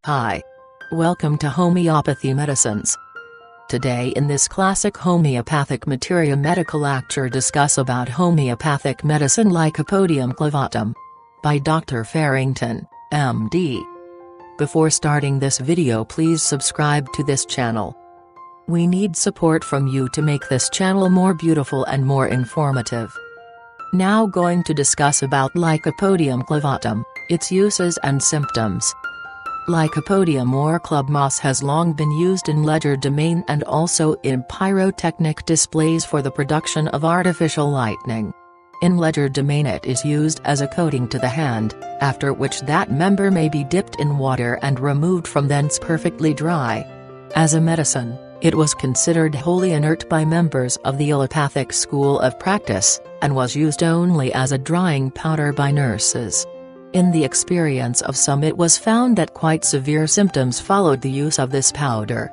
Hi. Welcome to Homeopathy Medicines. Today in this classic Homeopathic Materia Medica lecture discuss about homeopathic medicine Lycopodium clavatum by Dr. Farrington, MD. Before starting this video, please subscribe to this channel. We need support from you to make this channel more beautiful and more informative. Now going to discuss about Lycopodium clavatum, its uses and symptoms. Lycopodium or club moss has long been used in legerdemain and also in pyrotechnic displays for the production of artificial lightning. In legerdemain it is used as a coating to the hand, after which that member may be dipped in water and removed from thence perfectly dry. As a medicine, it was considered wholly inert by members of the allopathic school of practice, and was used only as a drying powder by nurses. In the experience of some, it was found that quite severe symptoms followed the use of this powder.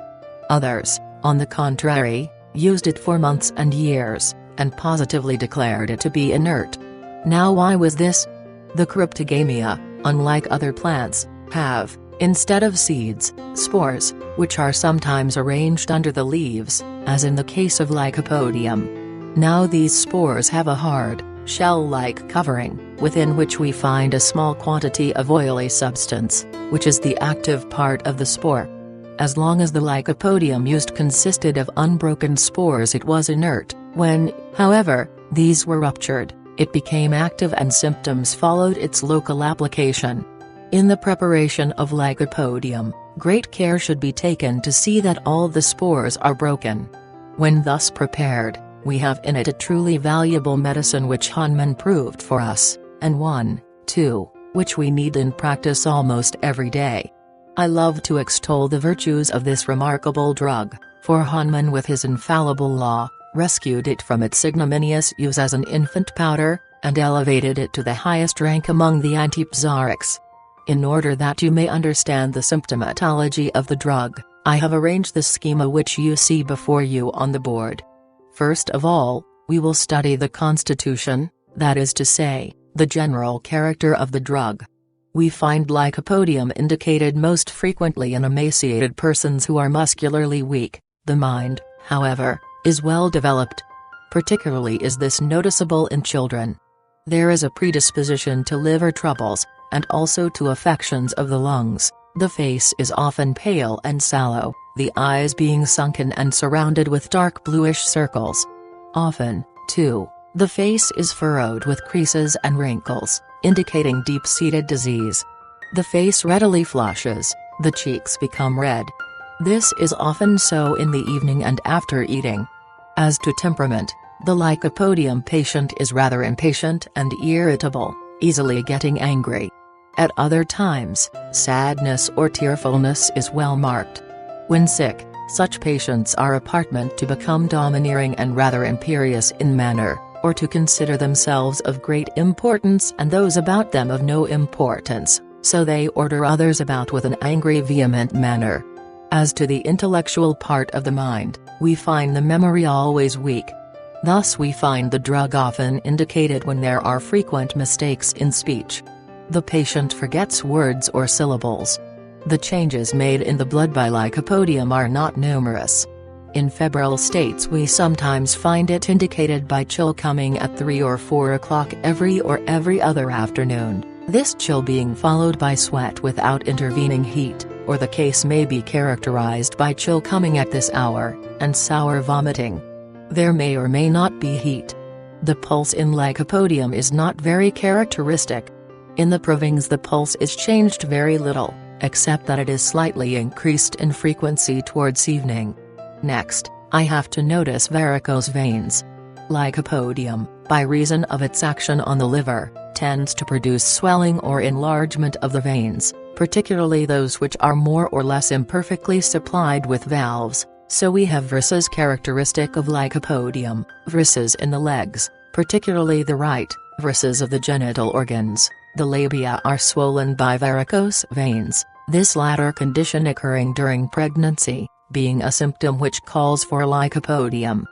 Others, on the contrary, used it for months and years, and positively declared it to be inert. Now why was this? The cryptogamia, unlike other plants, have, instead of seeds, spores, which are sometimes arranged under the leaves, as in the case of Lycopodium. Now these spores have a hard, shell-like covering, within which we find a small quantity of oily substance, which is the active part of the spore. As long as the Lycopodium used consisted of unbroken spores, it was inert. When, however, these were ruptured, it became active and symptoms followed its local application. In the preparation of Lycopodium, great care should be taken to see that all the spores are broken. When thus prepared, we have in it a truly valuable medicine which Hahnemann proved for us, and one, too, which we need in practice almost every day. I love to extol the virtues of this remarkable drug, for Hahnemann with his infallible law, rescued it from its ignominious use as an infant powder, and elevated it to the highest rank among the antipyretics. In order that you may understand the symptomatology of the drug, I have arranged the schema which you see before you on the board. First of all, we will study the constitution, that is to say, the general character of the drug. We find Lycopodium indicated most frequently in emaciated persons who are muscularly weak. The mind, however, is well developed. Particularly is this noticeable in children. There is a predisposition to liver troubles, and also to affections of the lungs. The face is often pale and sallow, the eyes being sunken and surrounded with dark bluish circles. Often, too, the face is furrowed with creases and wrinkles, indicating deep-seated disease. The face readily flushes, the cheeks become red. This is often so in the evening and after eating. As to temperament, the Lycopodium patient is rather impatient and irritable, easily getting angry. At other times, sadness or tearfulness is well marked. When sick, such patients are apartment to become domineering and rather imperious in manner, or to consider themselves of great importance and those about them of no importance, so they order others about with an angry vehement manner. As to the intellectual part of the mind, we find the memory always weak. Thus we find the drug often indicated when there are frequent mistakes in speech. The patient forgets words or syllables. The changes made in the blood by Lycopodium are not numerous. In febrile states we sometimes find it indicated by chill coming at 3 or 4 o'clock every other afternoon, this chill being followed by sweat without intervening heat, or the case may be characterized by chill coming at this hour, and sour vomiting. There may or may not be heat. The pulse in Lycopodium is not very characteristic. In the provings the pulse is changed very little, except that it is slightly increased in frequency towards evening. Next, I have to notice varicose veins. Lycopodium, by reason of its action on the liver, tends to produce swelling or enlargement of the veins, particularly those which are more or less imperfectly supplied with valves, so we have varices characteristic of Lycopodium, varices in the legs, particularly the right, varices of the genital organs. The labia are swollen by varicose veins, this latter condition occurring during pregnancy, being a symptom which calls for Lycopodium.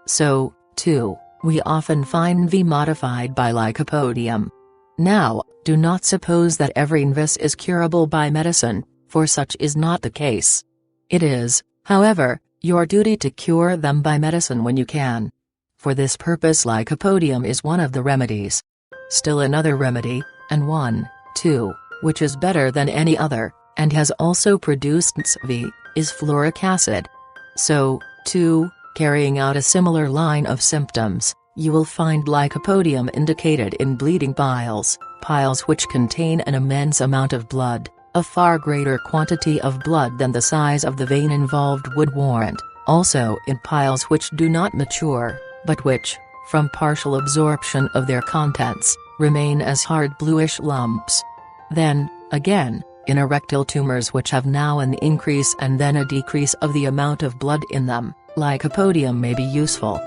So, too, we often find V modified by Lycopodium. Now, do not suppose that every NVIS is curable by medicine, for such is not the case. It is, however, your duty to cure them by medicine when you can. For this purpose Lycopodium is one of the remedies. Still another remedy, and one, too, which is better than any other, and has also produced NSV, is fluoric acid. So, too, carrying out a similar line of symptoms, you will find Lycopodium indicated in bleeding piles, piles which contain an immense amount of blood, a far greater quantity of blood than the size of the vein involved would warrant, also in piles which do not mature, but which, from partial absorption of their contents, remain as hard bluish lumps. Then, again, in erectile tumors which have now an increase and then a decrease of the amount of blood in them, Lycopodium may be useful.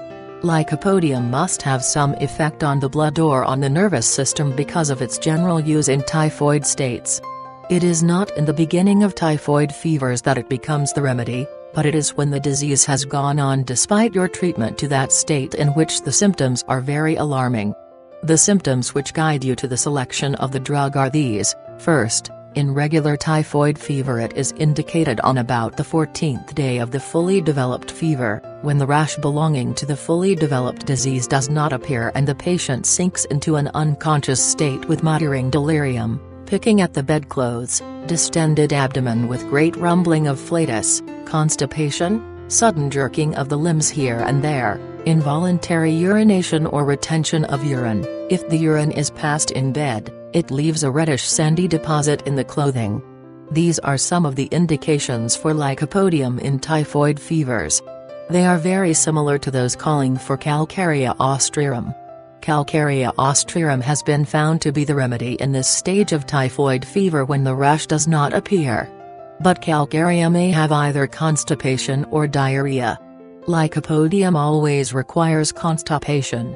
Lycopodium must have some effect on the blood or on the nervous system because of its general use in typhoid states. It is not in the beginning of typhoid fevers that it becomes the remedy, but it is when the disease has gone on despite your treatment to that state in which the symptoms are very alarming. The symptoms which guide you to the selection of the drug are these: first, in regular typhoid fever it is indicated on about the 14th day of the fully developed fever, when the rash belonging to the fully developed disease does not appear and the patient sinks into an unconscious state with muttering delirium, picking at the bedclothes, distended abdomen with great rumbling of flatus, constipation, sudden jerking of the limbs here and there, involuntary urination or retention of urine. If the urine is passed in bed, it leaves a reddish sandy deposit in the clothing. These are some of the indications for Lycopodium in typhoid fevers. They are very similar to those calling for Calcarea austrarum. Calcarea austrarum has been found to be the remedy in this stage of typhoid fever when the rash does not appear. But Calcarea may have either constipation or diarrhea. Lycopodium always requires constipation.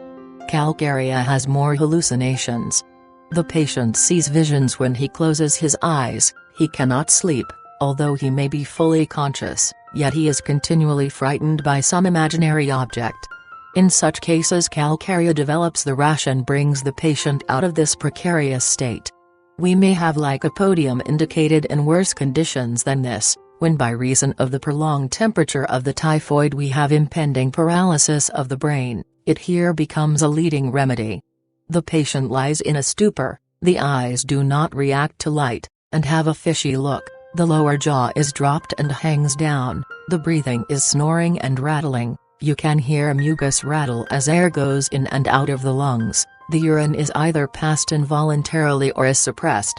Calcarea has more hallucinations. The patient sees visions when he closes his eyes, he cannot sleep, although he may be fully conscious, yet he is continually frightened by some imaginary object. In such cases Calcarea develops the rash and brings the patient out of this precarious state. We may have Lycopodium indicated in worse conditions than this, when by reason of the prolonged temperature of the typhoid we have impending paralysis of the brain. It here becomes a leading remedy. The patient lies in a stupor, the eyes do not react to light, and have a fishy look, the lower jaw is dropped and hangs down, the breathing is snoring and rattling, you can hear mucus rattle as air goes in and out of the lungs, the urine is either passed involuntarily or is suppressed.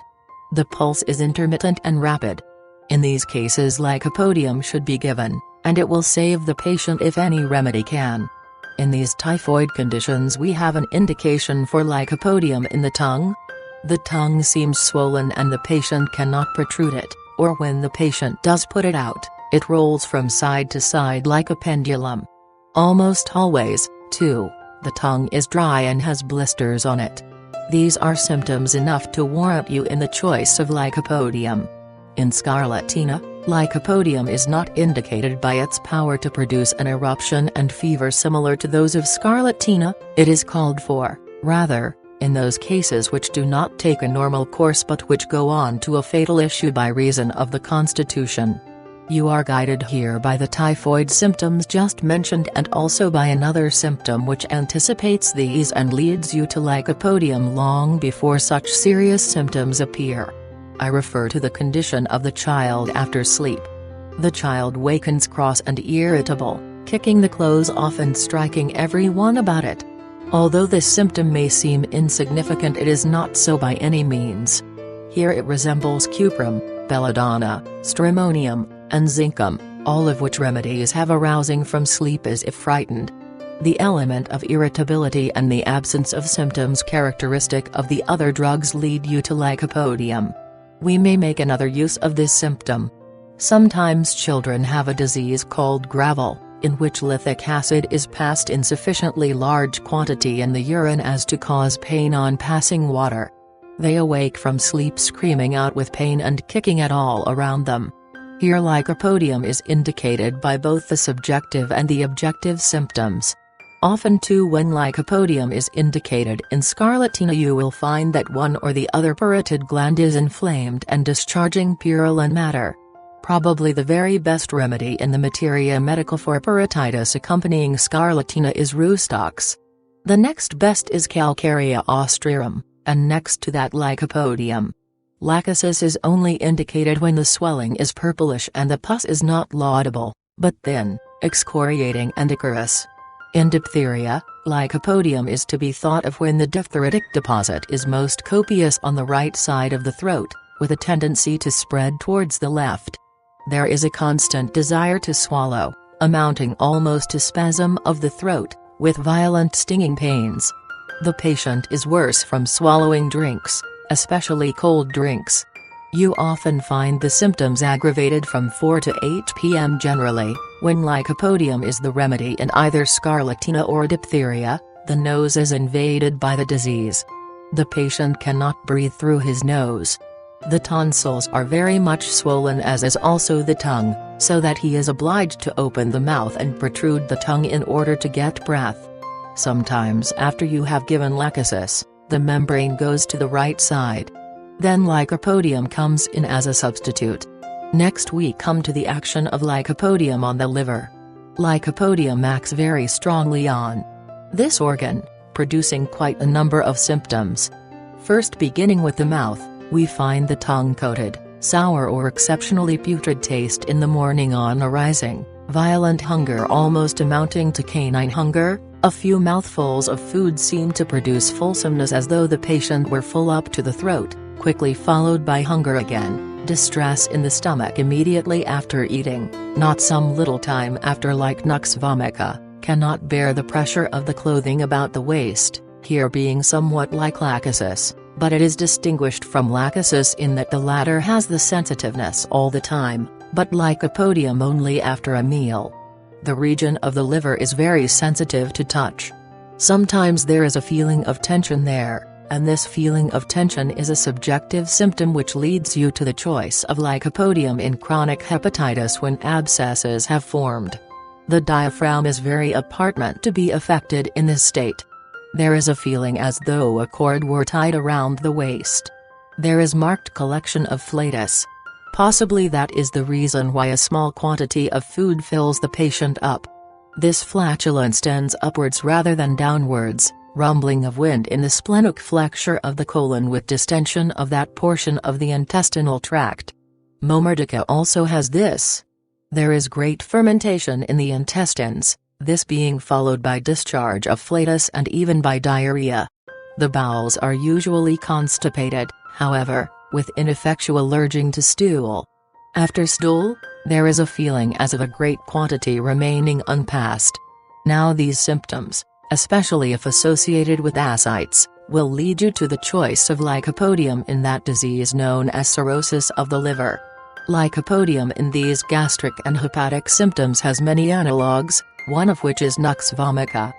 The pulse is intermittent and rapid. In these cases Lycopodium should be given, and it will save the patient if any remedy can. In these typhoid conditions we have an indication for Lycopodium in the tongue. The tongue seems swollen and the patient cannot protrude it, or when the patient does put it out, it rolls from side to side like a pendulum. Almost always, too, the tongue is dry and has blisters on it. These are symptoms enough to warrant you in the choice of Lycopodium. In scarlatina, Lycopodium is not indicated by its power to produce an eruption and fever similar to those of scarlatina, it is called for, rather, in those cases which do not take a normal course but which go on to a fatal issue by reason of the constitution. You are guided here by the typhoid symptoms just mentioned and also by another symptom which anticipates these and leads you to Lycopodium long before such serious symptoms appear. I refer to the condition of the child after sleep. The child wakens cross and irritable, kicking the clothes off and striking everyone about it. Although this symptom may seem insignificant, it is not so by any means. Here it resembles cuprum, belladonna, stramonium, and zincum, all of which remedies have arousing from sleep as if frightened. The element of irritability and the absence of symptoms characteristic of the other drugs lead you to Lycopodium. We may make another use of this symptom. Sometimes children have a disease called gravel, in which lithic acid is passed in sufficiently large quantity in the urine as to cause pain on passing water. They awake from sleep screaming out with pain and kicking at all around them. Here Lycopodium is indicated by both the subjective and the objective symptoms. Often too, when Lycopodium is indicated in scarlatina, you will find that one or the other parotid gland is inflamed and discharging purulent matter. Probably the very best remedy in the materia medica for parotitis accompanying scarlatina is Rustox. The next best is Calcarea austrarum, and next to that Lycopodium. Lachesis is only indicated when the swelling is purplish and the pus is not laudable, but thin, excoriating and ichorous. In diphtheria, Lycopodium is to be thought of when the diphtheritic deposit is most copious on the right side of the throat, with a tendency to spread towards the left. There is a constant desire to swallow, amounting almost to spasm of the throat, with violent stinging pains. The patient is worse from swallowing drinks, especially cold drinks. You often find the symptoms aggravated from 4 to 8 p.m. generally, when Lycopodium is the remedy in either scarlatina or diphtheria. The nose is invaded by the disease. The patient cannot breathe through his nose. The tonsils are very much swollen, as is also the tongue, so that he is obliged to open the mouth and protrude the tongue in order to get breath. Sometimes after you have given lachesis, the membrane goes to the right side. Then Lycopodium comes in as a substitute. Next we come to the action of Lycopodium on the liver. Lycopodium acts very strongly on this organ, producing quite a number of symptoms. First, beginning with the mouth, we find the tongue-coated, sour or exceptionally putrid taste in the morning on arising, violent hunger almost amounting to canine hunger. A few mouthfuls of food seem to produce fulsomeness as though the patient were full up to the throat, quickly followed by hunger again, distress in the stomach immediately after eating, not some little time after, like Nox Vomica, cannot bear the pressure of the clothing about the waist, here being somewhat like lachesis, but it is distinguished from lachesis in that the latter has the sensitiveness all the time, but Lycopodium only after a meal. The region of the liver is very sensitive to touch. Sometimes there is a feeling of tension there, and this feeling of tension is a subjective symptom which leads you to the choice of Lycopodium in chronic hepatitis when abscesses have formed. The diaphragm is very apparent to be affected in this state. There is a feeling as though a cord were tied around the waist. There is marked collection of flatus. Possibly that is the reason why a small quantity of food fills the patient up. This flatulence tends upwards rather than downwards, rumbling of wind in the splenic flexure of the colon with distension of that portion of the intestinal tract. Boericke also has this. There is great fermentation in the intestines, this being followed by discharge of flatus and even by diarrhea. The bowels are usually constipated, however, with ineffectual urging to stool. After stool, there is a feeling as of a great quantity remaining unpassed. Now these symptoms, especially if associated with ascites, will lead you to the choice of Lycopodium in that disease known as cirrhosis of the liver. Lycopodium in these gastric and hepatic symptoms has many analogues, one of which is Nox Vomica.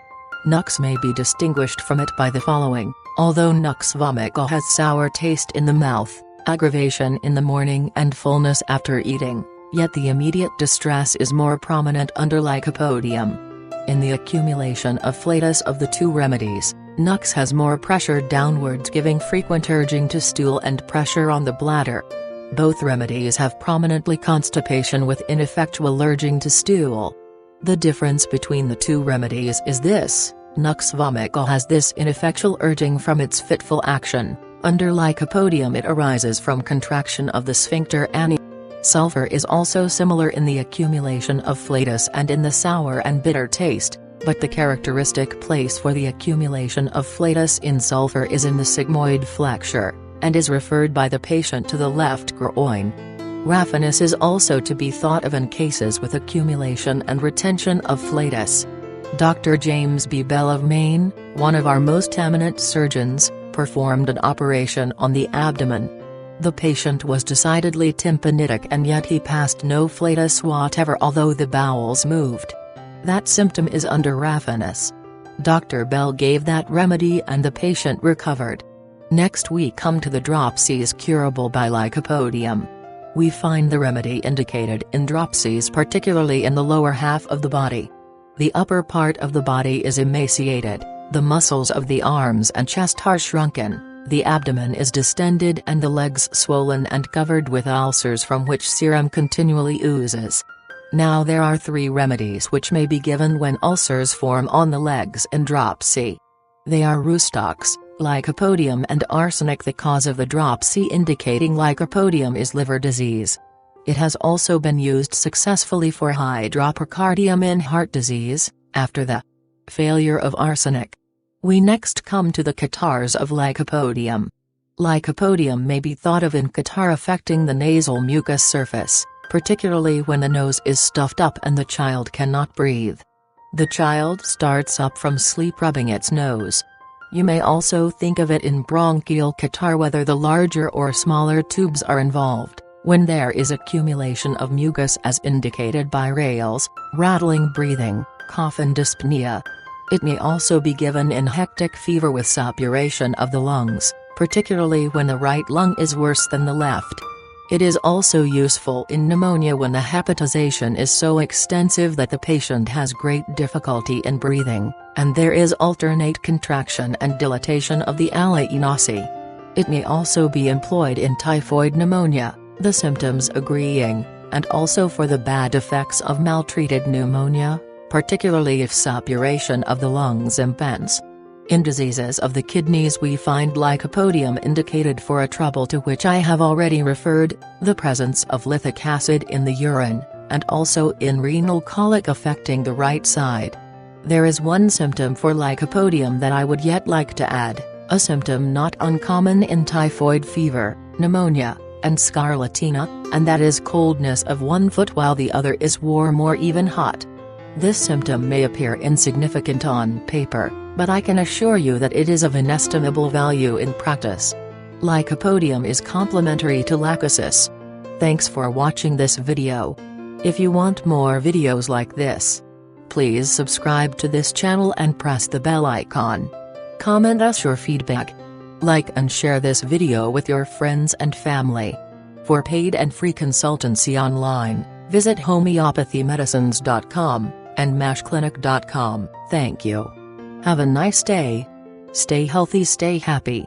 Nox may be distinguished from it by the following. Although Nox Vomica has sour taste in the mouth, aggravation in the morning and fullness after eating, yet the immediate distress is more prominent under Lycopodium. In the accumulation of flatus of the two remedies, Nox has more pressure downwards, giving frequent urging to stool and pressure on the bladder. Both remedies have prominently constipation with ineffectual urging to stool. The difference between the two remedies is this. Nox Vomica has this ineffectual urging from its fitful action. Under Lycopodium it arises from contraction of the sphincter ani. Sulfur is also similar in the accumulation of flatus and in the sour and bitter taste, but the characteristic place for the accumulation of flatus in sulfur is in the sigmoid flexure, and is referred by the patient to the left groin. Raphanus is also to be thought of in cases with accumulation and retention of flatus. Dr. James B. Bell of Maine, one of our most eminent surgeons, performed an operation on the abdomen. The patient was decidedly tympanitic and yet he passed no flatus whatever, although the bowels moved. That symptom is under raphanus. Dr. Bell gave that remedy and the patient recovered. Next we come to the Dropsies curable by Lycopodium. We find the remedy indicated in Dropsies particularly in the lower half of the body. The upper part of the body is emaciated, the muscles of the arms and chest are shrunken, the abdomen is distended and the legs swollen and covered with ulcers from which serum continually oozes. Now there are 3 remedies which may be given when ulcers form on the legs in dropsy. They are Rustox, Lycopodium and arsenic. The cause of the dropsy indicating Lycopodium is liver disease. It has also been used successfully for hydropercardium in heart disease, after the failure of arsenic. We next come to the catarrhs of Lycopodium. Lycopodium may be thought of in catarrh affecting the nasal mucous surface, particularly when the nose is stuffed up and the child cannot breathe. The child starts up from sleep rubbing its nose. You may also think of it in bronchial catarrh whether the larger or smaller tubes are involved, when there is accumulation of mucus as indicated by rales, rattling breathing, cough and dyspnea. It may also be given in hectic fever with suppuration of the lungs, particularly when the right lung is worse than the left. It is also useful in pneumonia when the hepatization is so extensive that the patient has great difficulty in breathing, and there is alternate contraction and dilatation of the alae noci. It may also be employed in typhoid pneumonia, the symptoms agreeing, and also for the bad effects of maltreated pneumonia, particularly if suppuration of the lungs impends. In diseases of the kidneys we find Lycopodium indicated for a trouble to which I have already referred, the presence of lithic acid in the urine, and also in renal colic affecting the right side. There is one symptom for Lycopodium that I would yet like to add, a symptom not uncommon in typhoid fever, pneumonia, and scarlatina, and that is coldness of one foot while the other is warm or even hot. This symptom may appear insignificant on paper, but I can assure you that it is of inestimable value in practice. Lycopodium is complementary to lacosis. Thanks for watching this video. If you want more videos like this, please subscribe to this channel and press the bell icon. Comment us your feedback. Like and share this video with your friends and family. For paid and free consultancy online, visit homeopathymedicines.com and mashclinic.com. Thank you. Have a nice day. Stay healthy, stay happy.